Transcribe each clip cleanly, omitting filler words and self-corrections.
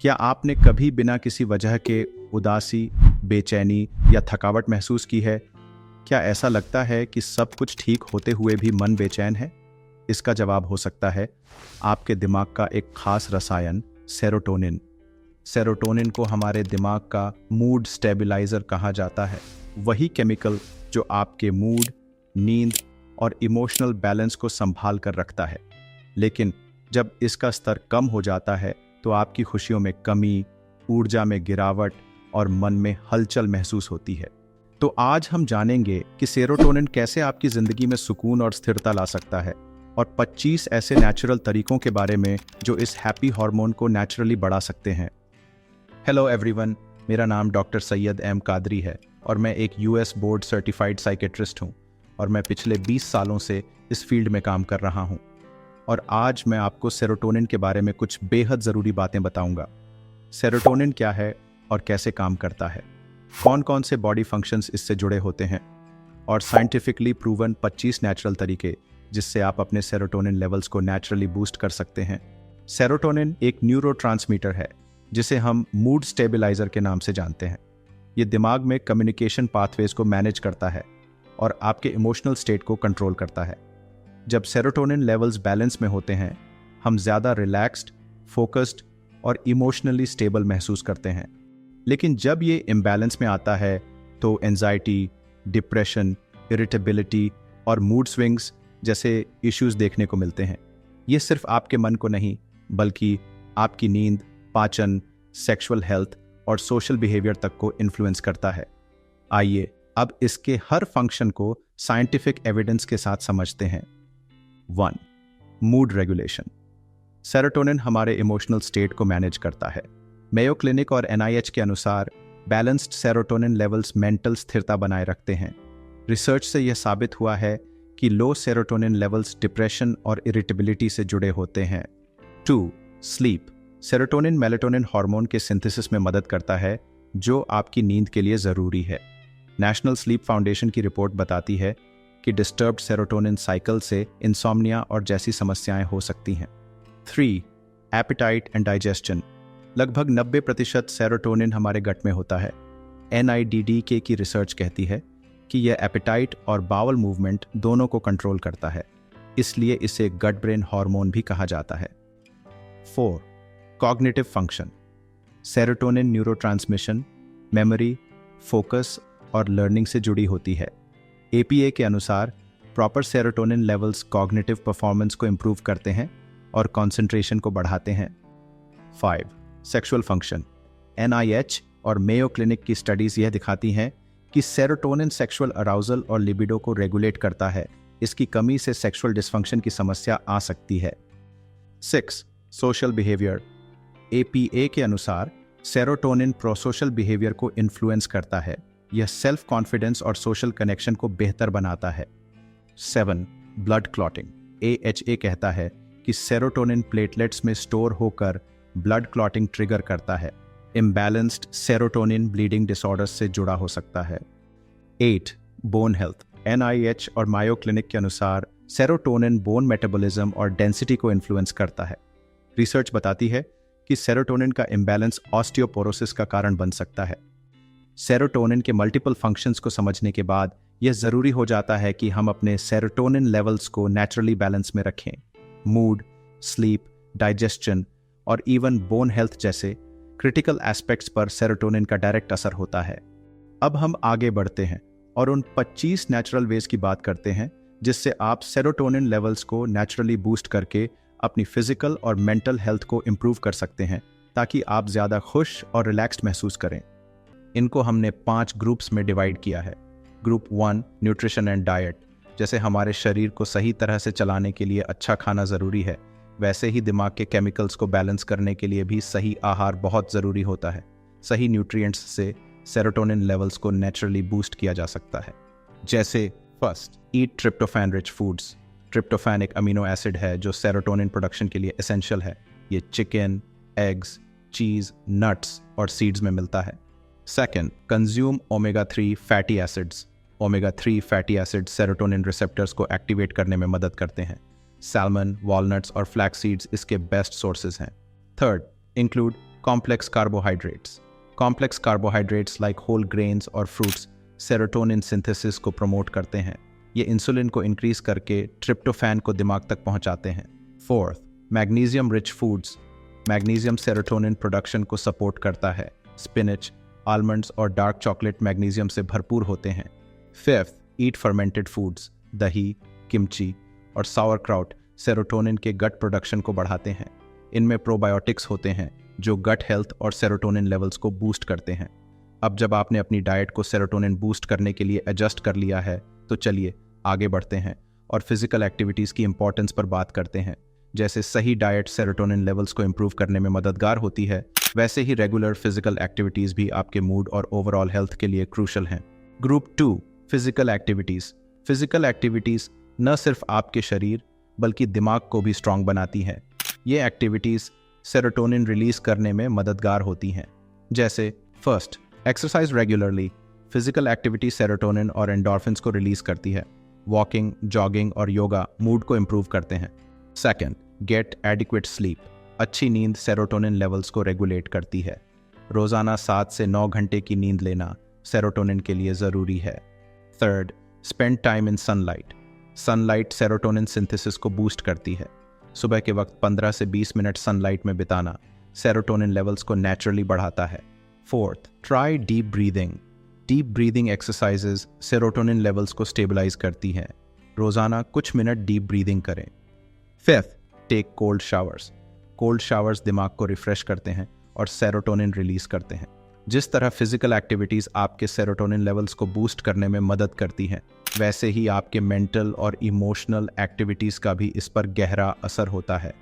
क्या आपने कभी बिना किसी वजह के उदासी, बेचैनी या थकावट महसूस की है? क्या ऐसा लगता है कि सब कुछ ठीक होते हुए भी मन बेचैन है? इसका जवाब हो सकता है आपके दिमाग का एक खास रसायन सेरोटोनिन। सेरोटोनिन को हमारे दिमाग का मूड स्टेबलाइजर कहा जाता है। वही केमिकल जो आपके मूड, नींद और इमोशनल बैलेंस को संभाल कर रखता है। लेकिन जब इसका स्तर कम हो जाता है तो आपकी खुशियों में कमी, ऊर्जा में गिरावट और मन में हलचल महसूस होती है। तो आज हम जानेंगे कि सेरोटोनिन कैसे आपकी जिंदगी में सुकून और स्थिरता ला सकता है, और 25 ऐसे नेचुरल तरीकों के बारे में जो इस हैप्पी हार्मोन को नेचुरली बढ़ा सकते हैं। हेलो एवरीवन, मेरा नाम डॉक्टर सैयद एम कादरी है और मैं एक यूएस बोर्ड सर्टिफाइड साइकेट्रिस्ट हूँ और मैं पिछले 20 सालों से इस फील्ड में काम कर रहा हूँ। और आज मैं आपको सेरोटोनिन के बारे में कुछ बेहद ज़रूरी बातें बताऊंगा। सेरोटोनिन क्या है और कैसे काम करता है, कौन कौन से बॉडी फंक्शंस इससे जुड़े होते हैं, और साइंटिफिकली प्रूवन 25 नेचुरल तरीके जिससे आप अपने सेरोटोनिन लेवल्स को नेचुरली बूस्ट कर सकते हैं। सेरोटोनिन एक न्यूरोट्रांसमीटर है जिसे हम मूड स्टेबलाइजर के नाम से जानते हैं। ये दिमाग में कम्युनिकेशन पाथवेज को मैनेज करता है और आपके इमोशनल स्टेट को कंट्रोल करता है। जब सेरोटोनिन लेवल्स बैलेंस में होते हैं, हम ज़्यादा रिलैक्स्ड, फोकस्ड और इमोशनली स्टेबल महसूस करते हैं। लेकिन जब ये इम्बैलेंस में आता है तो एंजाइटी, डिप्रेशन, इरिटेबिलिटी और मूड स्विंग्स जैसे इश्यूज देखने को मिलते हैं। ये सिर्फ आपके मन को नहीं, बल्कि आपकी नींद, पाचन, सेक्सुअल हेल्थ और सोशल बिहेवियर तक को इन्फ्लुएंस करता है। आइए अब इसके हर फंक्शन को साइंटिफिक एविडेंस के साथ समझते हैं। 1. Mood regulation. सेरोटोनिन हमारे इमोशनल स्टेट को मैनेज करता है। मेयो क्लिनिक और NIH के अनुसार बैलेंस्ड सेरोटोनिन लेवल्स मेंटल स्थिरता बनाए रखते हैं। रिसर्च से यह साबित हुआ है कि लो सेरोटोनिन लेवल्स डिप्रेशन और इरिटेबिलिटी से जुड़े होते हैं। 2. स्लीप। सेरोटोनिन मेलेटोनिन हार्मोन के सिंथेसिस में मदद करता है जो आपकी नींद के लिए ज़रूरी है। नेशनल स्लीप फाउंडेशन की रिपोर्ट बताती है कि डिस्टर्ब्ड सेरोटोनिन साइकिल से इंसोम्निया और जैसी समस्याएं हो सकती हैं। 3. Appetite and digestion. लगभग 90% सेरोटोनिन हमारे गट में होता है। NIDDK की रिसर्च कहती है कि यह एपेटाइट और बावल मूवमेंट दोनों को कंट्रोल करता है, इसलिए इसे गट ब्रेन हार्मोन भी कहा जाता है। 4. Cognitive function. Serotonin neurotransmission, memory, focus और लर्निंग से जुड़ी होती है। APA के अनुसार proper serotonin levels cognitive performance को इंप्रूव करते हैं और कंसंट्रेशन को बढ़ाते हैं। 5. Sexual function. NIH और मेयो क्लिनिक की स्टडीज यह दिखाती हैं कि सेरोटोनिन सेक्सुअल अराउजल और लिबिडो को रेगुलेट करता है। इसकी कमी से सेक्सुअल डिस्फंक्शन की समस्या आ सकती है। 6. Social behaviour. APA के अनुसार सेरोटोनिन प्रोसोशल बिहेवियर को इन्फ्लुएंस करता है। यह सेल्फ कॉन्फिडेंस और सोशल कनेक्शन को बेहतर बनाता है। 7. Blood clotting. AHA कहता है कि सेरोटोनिन प्लेटलेट्स में स्टोर होकर ब्लड क्लॉटिंग ट्रिगर करता है। इम्बैलेंस्ड सेरोटोनिन ब्लीडिंग डिसऑर्डर्स से जुड़ा हो सकता है। 8. Bone health. NIH और मायो क्लिनिक के अनुसार सेरोटोनिन बोन मेटाबॉलिज्म और डेंसिटी को इन्फ्लुएंस करता है। रिसर्च बताती है कि सेरोटोनिन का इम्बैलेंस ऑस्टियोपोरोसिस का कारण बन सकता है। सेरोटोनिन के मल्टीपल फंक्शंस को समझने के बाद यह ज़रूरी हो जाता है कि हम अपने सेरोटोनिन लेवल्स को नेचुरली बैलेंस में रखें। मूड, स्लीप, डाइजेशन और इवन बोन हेल्थ जैसे क्रिटिकल एस्पेक्ट्स पर सेरोटोनिन का डायरेक्ट असर होता है। अब हम आगे बढ़ते हैं और उन 25 नेचुरल वेज की बात करते हैं जिससे आप सेरोटोनिन लेवल्स को नेचुरली बूस्ट करके अपनी फिजिकल और मेंटल हेल्थ को इम्प्रूव कर सकते हैं, ताकि आप ज़्यादा खुश और रिलैक्स्ड महसूस करें। इनको हमने 5 ग्रुप्स में डिवाइड किया है। Group 1 nutrition and diet. जैसे हमारे शरीर को सही तरह से चलाने के लिए अच्छा खाना ज़रूरी है, वैसे ही दिमाग के केमिकल्स को बैलेंस करने के लिए भी सही आहार बहुत ज़रूरी होता है। सही न्यूट्रिएंट्स से सेरोटोनिन लेवल्स को नेचुरली बूस्ट किया जा सकता है। जैसे फर्स्ट, ईट ट्रिप्टोफैन रिच फूड्स। ट्रिप्टोफैन एक अमीनो एसिड है जो सेरोटोनिन प्रोडक्शन के लिए एसेंशियल है। ये चिकन, एग्स, चीज़, नट्स और सीड्स में मिलता है। Second, consume omega-3 fatty acids. Omega-3 fatty acids serotonin receptors को एक्टिवेट करने में मदद करते हैं। सैल्मन, वॉलनट्स और फ्लैक्स सीड्स इसके बेस्ट सोर्सेज हैं। Third, include Complex carbohydrates. Complex carbohydrates like whole grains और fruits सेरोटोनिन सिंथेसिस को प्रमोट करते हैं। ये इंसुलिन को इंक्रीज करके ट्रिप्टोफैन को दिमाग तक पहुंचाते हैं। Fourth, magnesium rich foods. Magnesium serotonin production को सपोर्ट करता है। स्पिनच, आलमंड्स और डार्क चॉकलेट मैग्नीशियम से भरपूर होते हैं। फिफ्थ, ईट फर्मेंटेड फूड्स। दही, किमची और सावरक्राउट सेरोटोनिन के गट प्रोडक्शन को बढ़ाते हैं। इनमें प्रोबायोटिक्स होते हैं जो गट हेल्थ और सेरोटोनिन लेवल्स को बूस्ट करते हैं। अब जब आपने अपनी डाइट को सेरोटोनिन बूस्ट करने के लिए एडजस्ट कर लिया है तो चलिए आगे बढ़ते हैं और फिजिकल एक्टिविटीज़ की इंपॉर्टेंस पर बात करते हैं। जैसे सही डाइट सेरोटोनिन लेवल्स को इंप्रूव करने में मददगार होती है, वैसे ही रेगुलर फिजिकल एक्टिविटीज़ भी आपके मूड और ओवरऑल हेल्थ के लिए क्रूशल हैं। Group 2, physical activities. Physical activities न सिर्फ आपके शरीर बल्कि दिमाग को भी स्ट्रांग बनाती हैं। ये एक्टिविटीज़ सेरोटोनिन रिलीज करने में मददगार होती हैं। जैसे first, exercise regularly. Physical activity serotonin और एंडोर्फिन्स को रिलीज करती है। वॉकिंग, जॉगिंग और योगा मूड को इंप्रूव करते हैं। Second, get adequate sleep. अच्छी नींद सेरोटोनिन लेवल्स को रेगुलेट करती है। रोजाना 7 से 9 घंटे की नींद लेना सेरोटोनिन के लिए ज़रूरी है। Third, spend time in sunlight. Sunlight serotonin synthesis को बूस्ट करती है। सुबह के वक्त 15 से 20 मिनट सनलाइट में बिताना सेरोटोनिन लेवल्स को नेचुरली बढ़ाता है। Fourth, try deep breathing. Deep breathing exercises serotonin levels को स्टेबलाइज करती हैं। रोजाना कुछ मिनट डीप ब्रीदिंग करें। Fifth, take cold showers. Cold showers दिमाग को रिफ्रेश करते हैं और सेरोटोनिन रिलीज करते हैं। जिस तरह फिजिकल एक्टिविटीज़ आपके सेरोटोनिन लेवल्स को बूस्ट करने में मदद करती हैं, वैसे ही आपके मेंटल और इमोशनल एक्टिविटीज़ का भी इस पर गहरा असर होता है।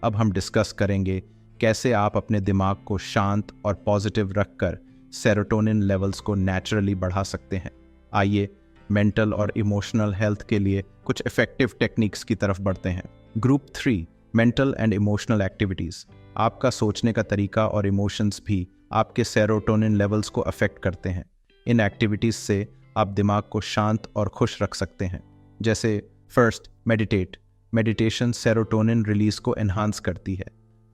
अब हम डिस्कस करेंगे कैसे आप अपने दिमाग को शांत और पॉजिटिव रखकर सेरोटोनिन लेवल्स को नेचुरली बढ़ा सकते हैं। आइए मेंटल और इमोशनल हेल्थ के लिए कुछ इफेक्टिव टेक्निक्स की तरफ बढ़ते हैं। Group 3, mental and emotional activities. आपका सोचने का तरीका और इमोशंस भी आपके सेरोटोनिन लेवल्स को अफेक्ट करते हैं। इन एक्टिविटीज़ से आप दिमाग को शांत और खुश रख सकते हैं। जैसे first, meditate. Meditation serotonin release को एनहांस करती है।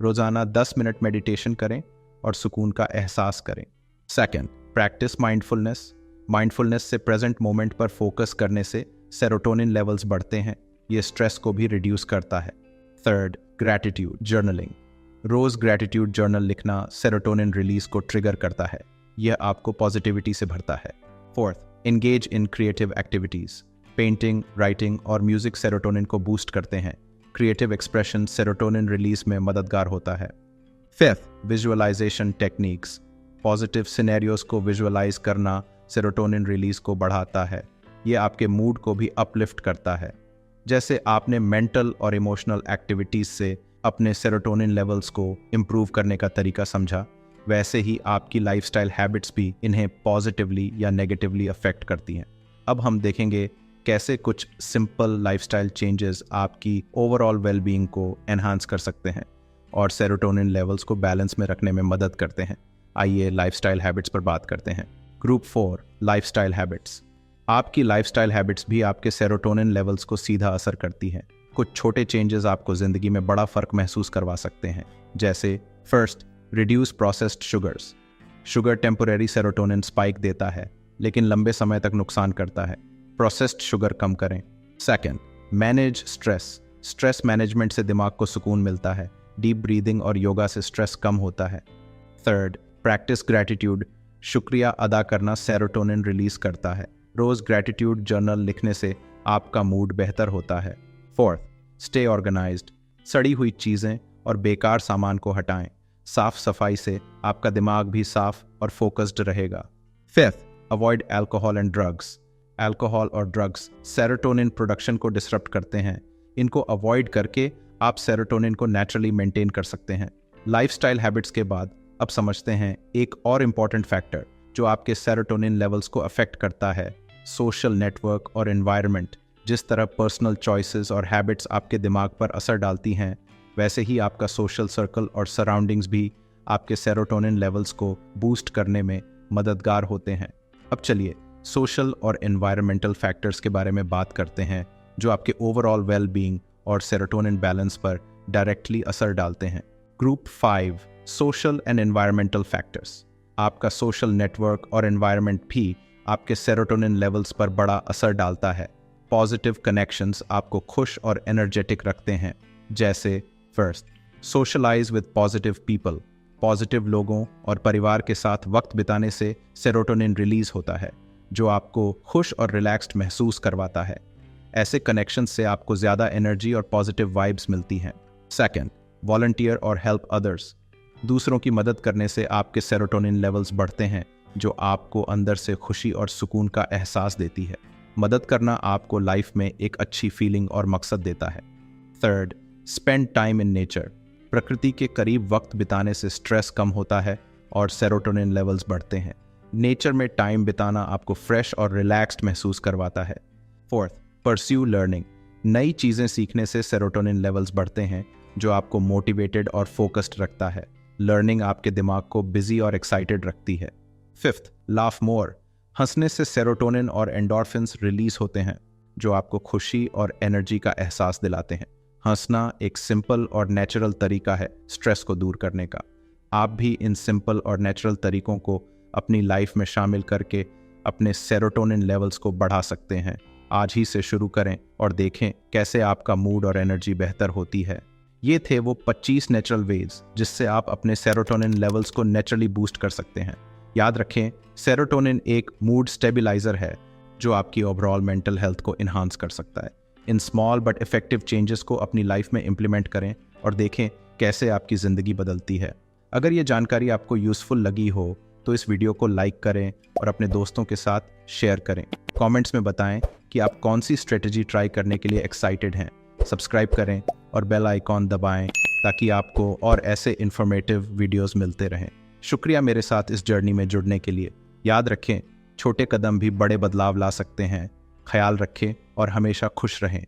रोजाना 10 मिनट मेडिटेशन करें और सुकून का एहसास करें। Second, practice mindfulness. माइंडफुलनेस से प्रेजेंट मोमेंट पर फोकस करने से सेरोटोनिन लेवल्स बढ़ते हैं। ये स्ट्रेस को भी रिड्यूस करता है। Third, gratitude journaling. रोज ग्रैटिट्यूड जर्नल लिखना सेरोटोनिन रिलीज को ट्रिगर करता है। यह आपको पॉजिटिविटी से भरता है। Fourth, engage in creative activities. Painting, writing और म्यूजिक सेरोटोनिन को बूस्ट करते हैं। क्रिएटिव एक्सप्रेशन सेरोटोनिन रिलीज में मददगार होता है। Fifth, visualisation techniques. Positive scenarios को विजुअलाइज करना सेरोटोनिन रिलीज को बढ़ाता है। ये आपके मूड को भी अपलिफ्ट करता है। जैसे आपने मेंटल और इमोशनल एक्टिविटीज से अपने सेरोटोनिन लेवल्स को इम्प्रूव करने का तरीका समझा, वैसे ही आपकी लाइफस्टाइल हैबिट्स भी इन्हें पॉजिटिवली या नेगेटिवली अफेक्ट करती हैं। अब हम देखेंगे कैसे कुछ सिंपल लाइफस्टाइल चेंजेस आपकी ओवरऑल वेलबीइंग को एनहांस कर सकते हैं और सेरोटोनिन लेवल्स को बैलेंस में रखने में मदद करते हैं। आइए लाइफस्टाइल हैबिट्स पर बात करते हैं। Group 4, lifestyle habits. आपकी लाइफस्टाइल हैबिट्स भी आपके सेरोटोनिन लेवल्स को सीधा असर करती हैं। कुछ छोटे चेंजेस आपको ज़िंदगी में बड़ा फ़र्क महसूस करवा सकते हैं। जैसे first, reduce processed sugars. Sugar temporary serotonin spike देता है लेकिन लंबे समय तक नुकसान करता है। प्रोसेस्ड शुगर कम करें। Second, manage stress. Stress management से दिमाग को सुकून मिलता है। डीप ब्रीदिंग और योगा से स्ट्रेस कम होता है। Third, practice gratitude. शुक्रिया अदा करना सेरोटोनिन रिलीज करता है। रोज ग्रैटिट्यूड जर्नल लिखने से आपका मूड बेहतर होता है। Fourth, stay organised. सड़ी हुई चीज़ें और बेकार सामान को हटाएं। साफ सफाई से आपका दिमाग भी साफ और फोकस्ड रहेगा। Fifth, avoid alcohol and drugs. Alcohol और ड्रग्स सेरोटोनिन प्रोडक्शन को डिसरप्ट करते हैं। इनको अवॉइड करके आप सेरोटोनिन को नेचुरली मेंटेन कर सकते हैं। लाइफस्टाइल हैबिट्स के बाद अब समझते हैं एक और इम्पॉर्टेंट फैक्टर जो आपके सेरोटोनिन लेवल्स को अफेक्ट करता है, सोशल नेटवर्क और एनवायरनमेंट। जिस तरह पर्सनल चॉइसेस और हैबिट्स आपके दिमाग पर असर डालती हैं, वैसे ही आपका सोशल सर्कल और सराउंडिंग्स भी आपके सेरोटोनिन लेवल्स को बूस्ट करने में मददगार होते हैं। अब चलिए सोशल और एनवायरमेंटल फैक्टर्स के बारे में बात करते हैं जो आपके ओवरऑल वेलबीइंग और सेरोटोनिन बैलेंस पर डायरेक्टली असर डालते हैं। Group 5, social and environmental factors. आपका सोशल नेटवर्क और एनवायरनमेंट भी आपके सेरोटोनिन लेवल्स पर बड़ा असर डालता है। पॉजिटिव कनेक्शंस आपको खुश और एनर्जेटिक रखते हैं। जैसे first, socialise with positive people. Positive लोगों और परिवार के साथ वक्त बिताने से सेरोटोनिन रिलीज होता है, जो आपको खुश और रिलैक्स्ड महसूस करवाता है। ऐसे कनेक्शन से आपको ज़्यादा एनर्जी और पॉजिटिव वाइब्स मिलती हैं। सेकंड, वॉलंटियर और हेल्प अदर्स। दूसरों की मदद करने से आपके सेरोटोनिन लेवल्स बढ़ते हैं, जो आपको अंदर से खुशी और सुकून का एहसास देती है। मदद करना आपको लाइफ में एक अच्छी फीलिंग और मकसद देता है। Third, spend time in nature. प्रकृति के करीब वक्त बिताने से स्ट्रेस कम होता है और सेरोटोनिन लेवल्स बढ़ते हैं। नेचर में टाइम बिताना आपको फ्रेश और रिलैक्स्ड महसूस करवाता है। Fourth, pursue learning. नई चीज़ें सीखने से सेरोटोनिन लेवल्स बढ़ते हैं, जो आपको मोटिवेटेड और फोकस्ड रखता है। लर्निंग आपके दिमाग को बिजी और एक्साइटेड रखती है। फिफ्थ, लाफ मोर। हंसने से सेरोटोनिन और एंडोर्फिन्स रिलीज होते हैं, जो आपको खुशी और एनर्जी का एहसास दिलाते हैं। हंसना एक सिंपल और नेचुरल तरीका है स्ट्रेस को दूर करने का। आप भी इन सिंपल और नेचुरल तरीकों को अपनी लाइफ में शामिल करके अपने सेरोटोनिन लेवल्स को बढ़ा सकते हैं। आज ही से शुरू करें और देखें कैसे आपका मूड और एनर्जी बेहतर होती है। ये थे वो 25 नेचुरल वेज जिससे आप अपने सेरोटोनिन लेवल्स को नेचुरली बूस्ट कर सकते हैं। याद रखें, सेरोटोनिन एक मूड स्टेबलाइजर है जो आपकी ओवरऑल मेंटल हेल्थ को इन्हांस कर सकता है। In small but effective changes को अपनी लाइफ में इम्प्लीमेंट करें और देखें कैसे आपकी ज़िंदगी बदलती है। अगर ये जानकारी आपको यूज़फुल लगी हो तो इस वीडियो को लाइक करें और अपने दोस्तों के साथ शेयर करें। कमेंट्स में बताएं कि आप कौन सी स्ट्रेटजी ट्राई करने के लिए एक्साइटेड हैं। सब्सक्राइब करें और बेल आइकॉन दबाएं ताकि आपको और ऐसे इन्फॉर्मेटिव वीडियोस मिलते रहें। शुक्रिया मेरे साथ इस जर्नी में जुड़ने के लिए। याद रखें, छोटे कदम भी बड़े बदलाव ला सकते हैं। ख्याल रखें और हमेशा खुश रहें।